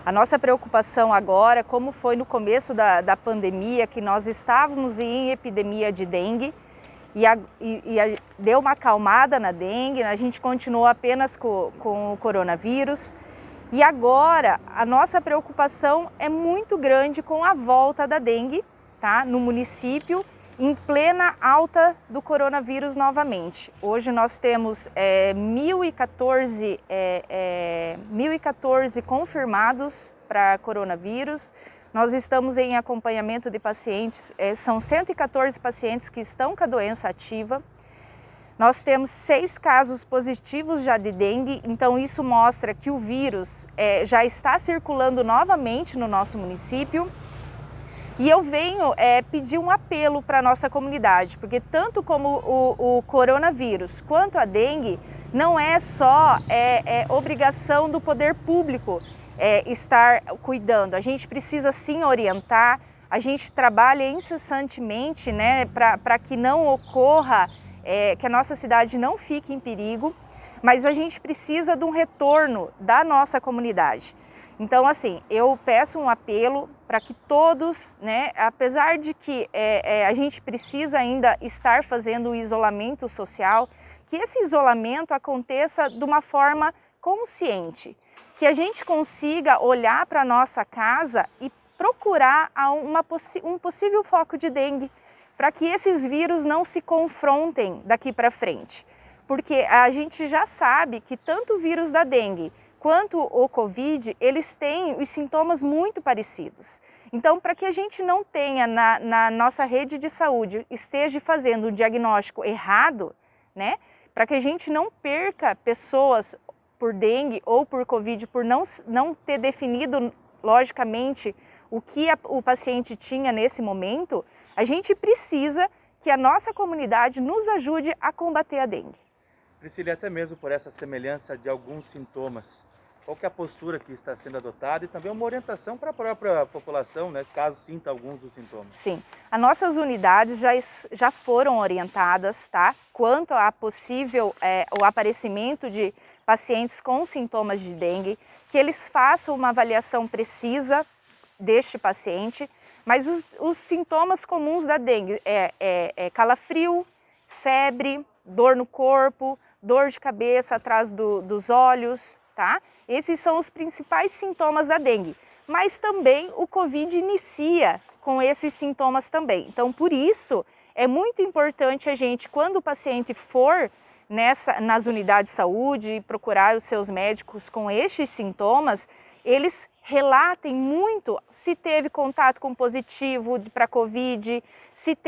A nossa preocupação agora, como foi no começo da pandemia, que nós estávamos em epidemia de dengue e deu uma acalmada na dengue, a gente continuou apenas com o coronavírus. E agora a nossa preocupação é muito grande com a volta da dengue, tá? No município, em plena alta do coronavírus novamente. Hoje nós temos 1.014 confirmados para coronavírus. Nós estamos em acompanhamento de pacientes, são 114 pacientes que estão com a doença ativa. Nós temos 6 casos positivos já de dengue, então isso mostra que o vírus já está circulando novamente no nosso município. E eu venho pedir um apelo para a nossa comunidade, porque tanto como o coronavírus quanto a dengue, não é só obrigação do poder público estar cuidando. A gente precisa sim orientar, a gente trabalha incessantemente, né, para que não ocorra, que a nossa cidade não fique em perigo, mas a gente precisa de um retorno da nossa comunidade. Então, assim, eu peço um apelo para que todos, né, apesar de que a gente precisa ainda estar fazendo o isolamento social, que esse isolamento aconteça de uma forma consciente, que a gente consiga olhar para a nossa casa e procurar um possível foco de dengue, para que esses vírus não se confrontem daqui para frente. Porque a gente já sabe que tanto o vírus da dengue quanto o Covid, eles têm os sintomas muito parecidos. Então, para que a gente não tenha na nossa rede de saúde, esteja fazendo um diagnóstico errado, né? Para que a gente não perca pessoas por dengue ou por Covid, por não ter definido, logicamente, o que o paciente tinha nesse momento, a gente precisa que a nossa comunidade nos ajude a combater a dengue. Priscila, até mesmo por essa semelhança de alguns sintomas, qual que é a postura que está sendo adotada e também uma orientação para a própria população, né, caso sinta alguns dos sintomas? Sim, as nossas unidades já foram orientadas, tá, quanto a possível o aparecimento de pacientes com sintomas de dengue, que eles façam uma avaliação precisa deste paciente, mas os sintomas comuns da dengue é calafrio, febre, dor no corpo, dor de cabeça atrás dos olhos, tá? Esses são os principais sintomas da dengue, mas também o Covid inicia com esses sintomas também. Então, por isso, é muito importante a gente, quando o paciente for nas unidades de saúde, procurar os seus médicos com estes sintomas, eles relatem muito se teve contato com positivo para Covid, se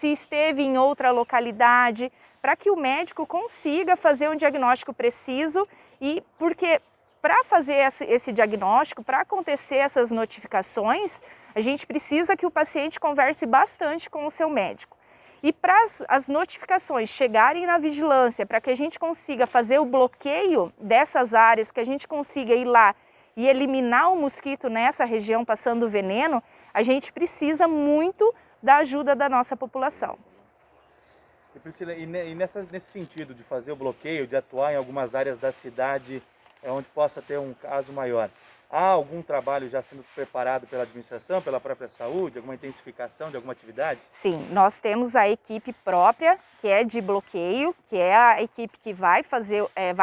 esteve em outra localidade, para que o médico consiga fazer um diagnóstico preciso e porque para fazer esse diagnóstico, para acontecer essas notificações, a gente precisa que o paciente converse bastante com o seu médico. E para as notificações chegarem na vigilância, para que a gente consiga fazer o bloqueio dessas áreas, que a gente consiga ir lá e eliminar o mosquito nessa região passando veneno, a gente precisa muito da ajuda da nossa população. E Priscila, nesse sentido de fazer o bloqueio, de atuar em algumas áreas da cidade onde possa ter um caso maior, há algum trabalho já sendo preparado pela administração, pela própria saúde, alguma intensificação de alguma atividade? Sim, nós temos a equipe própria, que é de bloqueio, que é a equipe que vai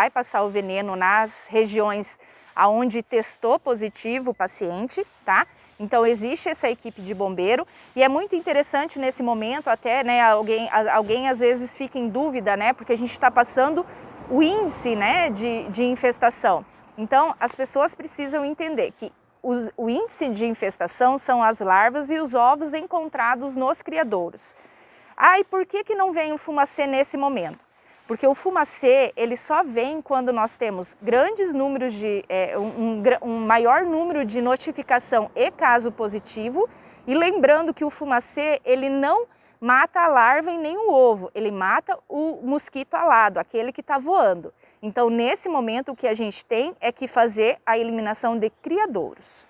passar o veneno nas regiões aonde testou positivo o paciente, tá? Então existe essa equipe de bombeiro e é muito interessante nesse momento até, né, alguém às vezes fica em dúvida, né, porque a gente está passando o índice, né, de infestação. Então as pessoas precisam entender que o índice de infestação são as larvas e os ovos encontrados nos criadouros. Ah, e por que não vem o fumacê nesse momento? Porque o fumacê, ele só vem quando nós temos grandes números um maior número de notificação e caso positivo. E lembrando que o fumacê, ele não mata a larva e nem o ovo, ele mata o mosquito alado, aquele que está voando. Então, nesse momento, o que a gente tem é que fazer a eliminação de criadouros.